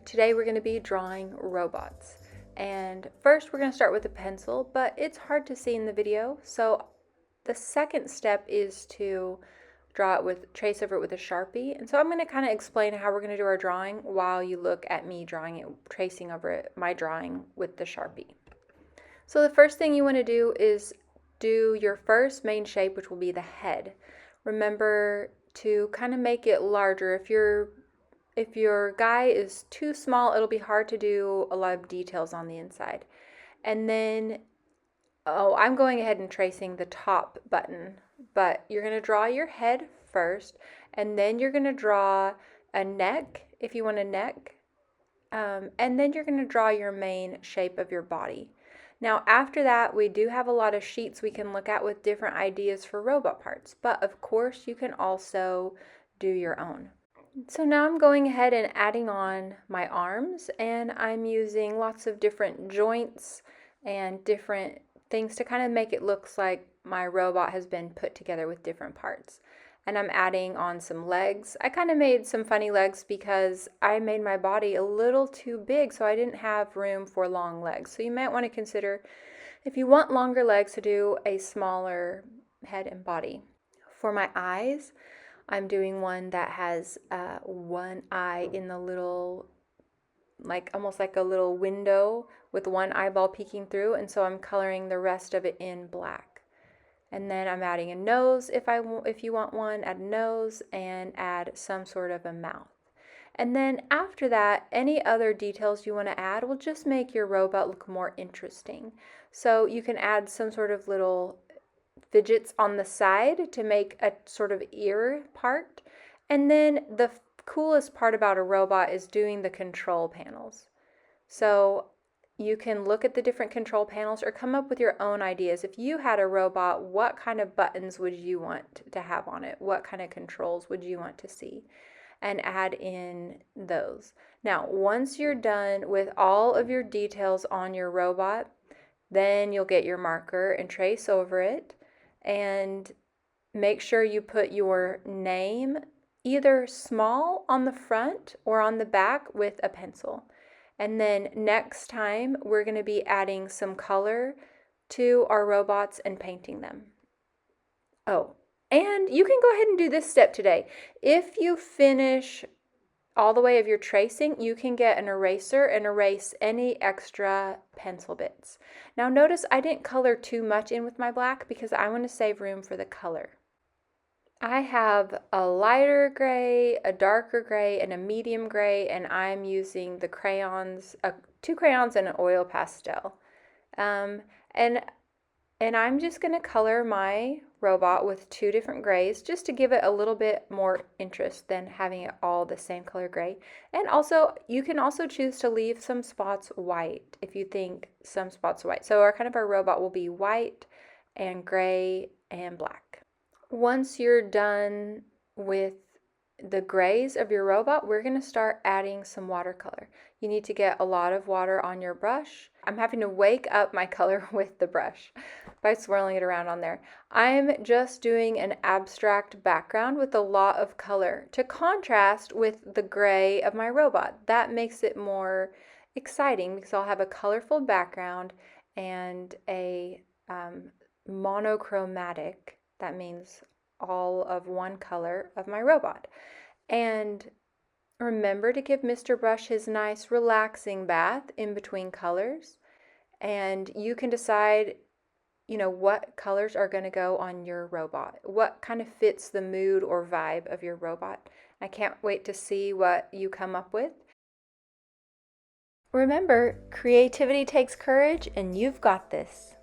Today we're going to be drawing robots. And first we're going to start with a pencil, but it's hard to see in the video. So the second step is to trace over it with a Sharpie. And so I'm going to kind of explain how we're going to do our drawing while you look at me drawing it, tracing over it, my drawing with the Sharpie. So the first thing you want to do is do your first main shape, which will be the head. Remember to kind of make it larger. If your guy is too small, it'll be hard to do a lot of details on the inside. And then, I'm going ahead and tracing the top button, but you're going to draw your head first, and then you're going to draw a neck, if you want a neck, and then you're going to draw your main shape of your body. Now, after that, we do have a lot of sheets we can look at with different ideas for robot parts, but of course, you can also do your own. So now I'm going ahead and adding on my arms, and I'm using lots of different joints and different things to kind of make it look like my robot has been put together with different parts. And I'm adding on some legs. I kind of made some funny legs because I made my body a little too big, so I didn't have room for long legs. So you might want to consider, if you want longer legs, to do a smaller head and body. For my eyes, I'm doing one that has one eye in the little, almost like a little window with one eyeball peeking through, and so I'm coloring the rest of it in black. And then I'm adding a nose if you want one, add a nose and add some sort of a mouth. And then after that, any other details you want to add will just make your robot look more interesting. So you can add some sort of little fidgets on the side to make a sort of ear part. And then the coolest part about a robot is doing the control panels. So you can look at the different control panels or come up with your own ideas. If you had a robot, what kind of buttons would you want to have on it? What kind of controls would you want to see? And add in those. Now, once you're done with all of your details on your robot, then you'll get your marker and trace over it. And make sure you put your name either small on the front or on the back with a pencil. And then next time we're going to be adding some color to our robots and painting them. Oh, and you can go ahead and do this step today. If you finish all the way of your tracing, you can get an eraser and erase any extra pencil bits. Now notice I didn't color too much in with my black because I want to save room for the color. I have a lighter gray, a darker gray, and a medium gray, and I'm using the crayons, 2 crayons and an oil pastel. And I'm just going to color my robot with 2 different grays just to give it a little bit more interest than having it all the same color gray. And also, you can also choose to leave some spots white if you think some spots are white. So our robot will be white and gray and black. Once you're done with the grays of your robot, we're going to start adding some watercolor. You need to get a lot of water on your brush. I'm having to wake up my color with the brush by swirling it around on there. I'm just doing an abstract background with a lot of color to contrast with the gray of my robot. That makes it more exciting because I'll have a colorful background and a monochromatic, that means all of one color of my robot. And remember to give Mr. Brush his nice relaxing bath in between colors. And you can decide, what colors are going to go on your robot. What kind of fits the mood or vibe of your robot. I can't wait to see what you come up with. Remember, creativity takes courage, and you've got this.